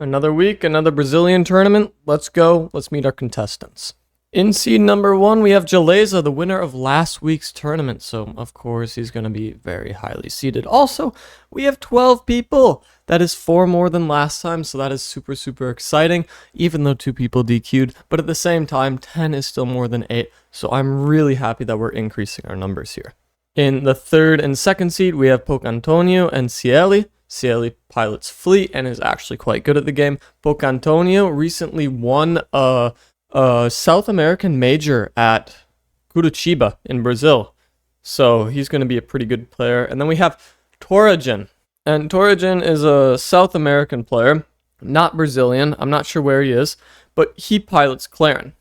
Another week, another Brazilian tournament. Let's go. Let's meet our contestants. In seed number 1, we have Jaleza, the winner of last week's tournament. So, of course, he's going to be very highly seeded. Also, we have 12 people. That is 4 more than last time, so that is super, super exciting, even though 2 people DQ'd. But at the same time, 10 is still more than 8, so I'm really happy that we're increasing our numbers here. In the 3rd and 2nd seed, we have Pocantonio and Cieli. Cieli pilots Fleet and is actually quite good at the game. Pocantonio recently won a South American major at Curitiba in Brazil, so he's going to be a pretty good player. And then we have Torajin. And Torajin is a South American player, not Brazilian. I'm not sure where he is, but he pilots Claren.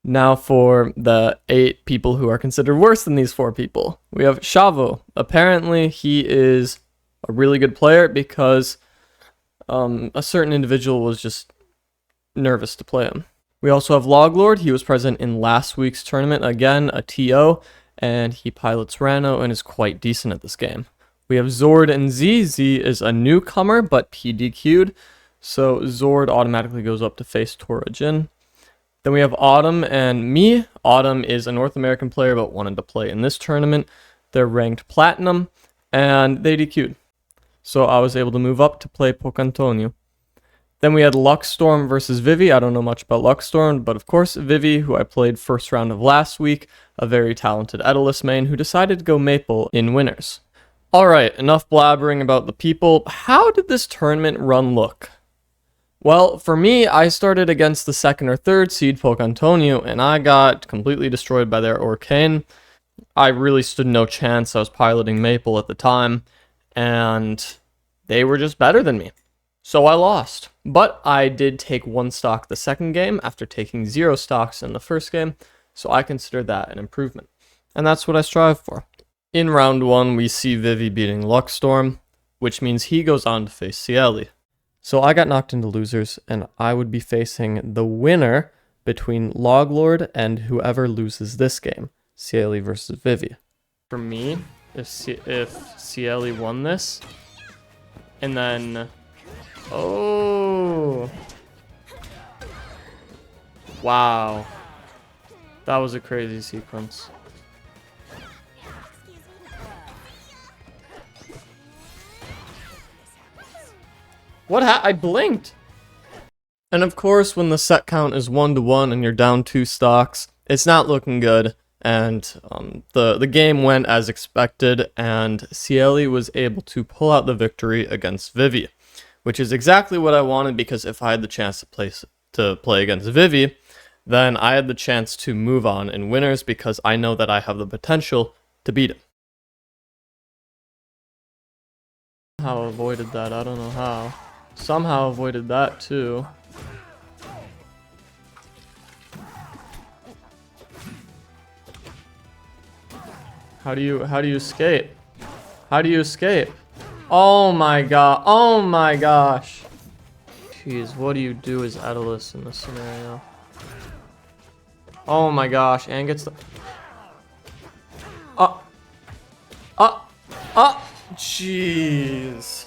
Now for the 8 people who are considered worse than these 4 people. We have Chavo. Apparently he is a really good player because a certain individual was just nervous to play him. We also have Loglord. He was present in last week's tournament. Again, a TO, and he pilots Rano and is quite decent at this game. We have Zord and Z. Z is a newcomer, but he DQ'd, so Zord automatically goes up to face Torajin. Then we have Autumn and me. Autumn is a North American player, but wanted to play in this tournament. They're ranked Platinum, and they DQ'd. So I was able to move up to play Pocantonio. Then we had Luckstorm versus Vivi. I don't know much about Luckstorm, but of course Vivi, who I played first round of last week, a very talented Edelus main who decided to go Maple in winners. Alright, enough blabbering about the people. How did this tournament run look? Well, for me, I started against the 2nd or 3rd seed Pocantonio, and I got completely destroyed by their Orcane. I really stood no chance. I was piloting Maple at the time, and they were just better than me. So I lost. But I did take 1 stock the 2nd game after taking 0 stocks in the 1st game, so I consider that an improvement. And that's what I strive for. In round 1, we see Vivi beating Luckstorm, which means he goes on to face Cieli. So I got knocked into losers, and I would be facing the winner between Loglord and whoever loses this game, Cieli versus Vivi. For me, if Cieli won this, and then... Oh! Wow. That was a crazy sequence. What I blinked! And of course, when the set count is 1-1 and you're down 2 stocks, it's not looking good. And the game went as expected, and Cieli was able to pull out the victory against Vivi, which is exactly what I wanted, because if I had the chance to play against Vivi, then I had the chance to move on in winners, because I know that I have the potential to beat him. Somehow avoided that, I don't know how. Somehow avoided that too. How do you escape? How do you escape? Oh my god. Oh my gosh. Jeez, what do you do as Edelus in this scenario? Oh my gosh, and gets the... Jeez.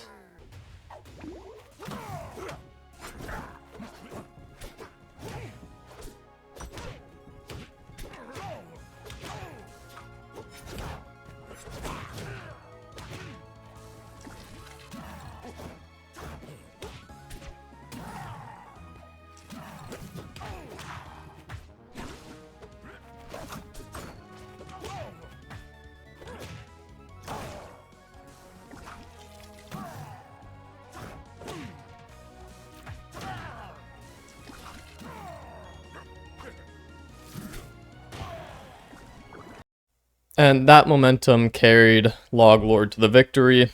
And that momentum carried Loglord to the victory.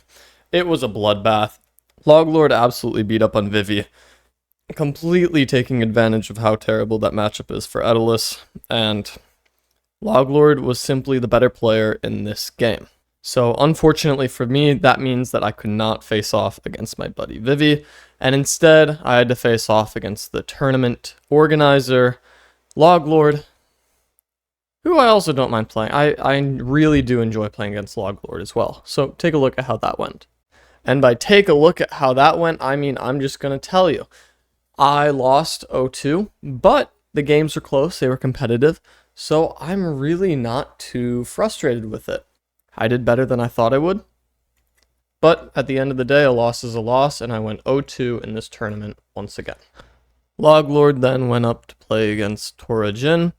It was a bloodbath. Loglord absolutely beat up on Vivi, completely taking advantage of how terrible that matchup is for Edelus, and Loglord was simply the better player in this game. So unfortunately for me, that means that I could not face off against my buddy Vivi, and instead I had to face off against the tournament organizer, Loglord, who I also don't mind playing. I really do enjoy playing against Loglord as well. So take a look at how that went. And by take a look at how that went, I mean I'm just going to tell you. I lost 0-2, but the games were close, they were competitive, so I'm really not too frustrated with it. I did better than I thought I would, but at the end of the day, a loss is a loss, and I went 0-2 in this tournament once again. Loglord then went up to play against Torajin.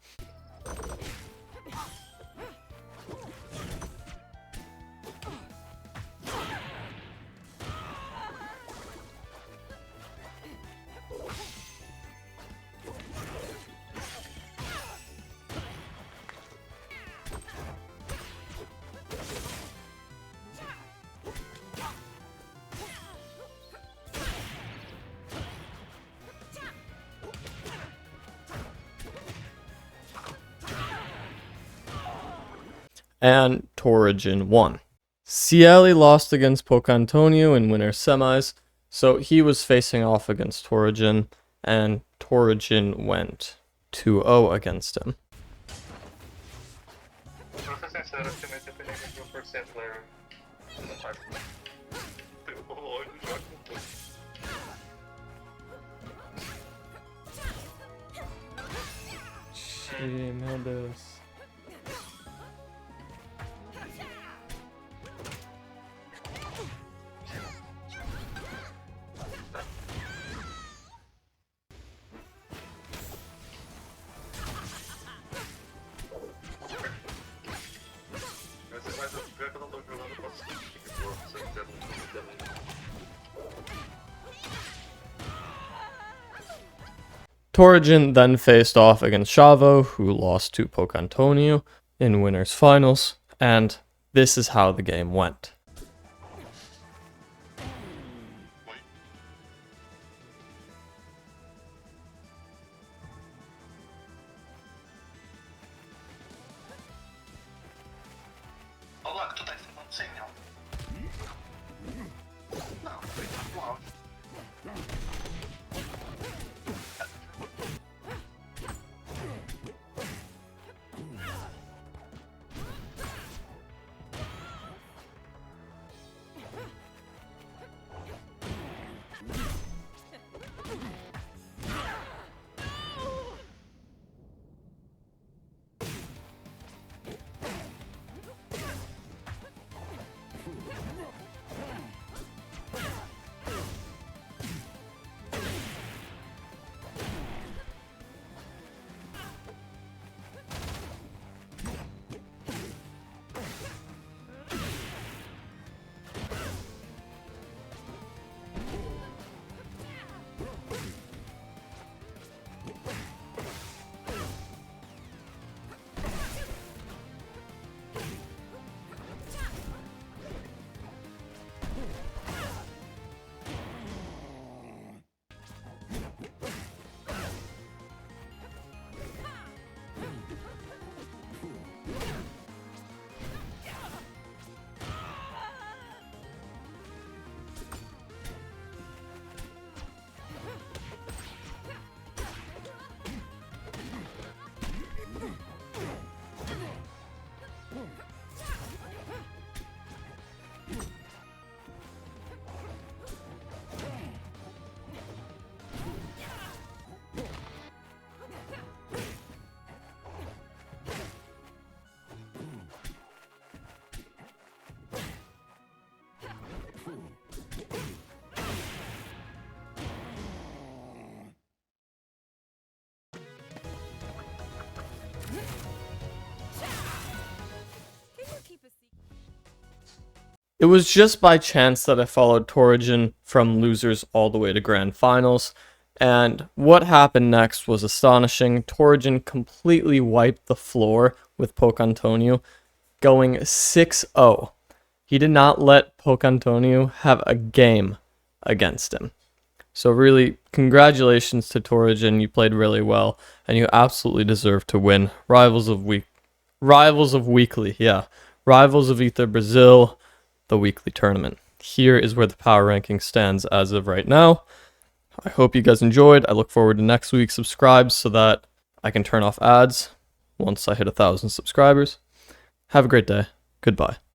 And Torajin won. Cieli lost against Pocantonio in winner semis, so he was facing off against Torajin, and Torajin went 2-0 against him. Meu Deus. Torajin then faced off against Chavo, who lost to Pocantonio in winners finals, and this is how the game went. It was just by chance that I followed Torajin from losers all the way to grand finals, and what happened next was astonishing. Torajin completely wiped the floor with Pocantonio, going 6-0. He did not let Pocantonio have a game against him. So really, congratulations to Torajin, you played really well, and you absolutely deserve to win. Rivals of Weekly, yeah. Rivals of Ether Brazil, the weekly tournament. Here is where the power ranking stands as of right now. I hope you guys enjoyed. I look forward to next week. Subscribe so that I can turn off ads once I hit 1,000 subscribers. Have a great day. Goodbye.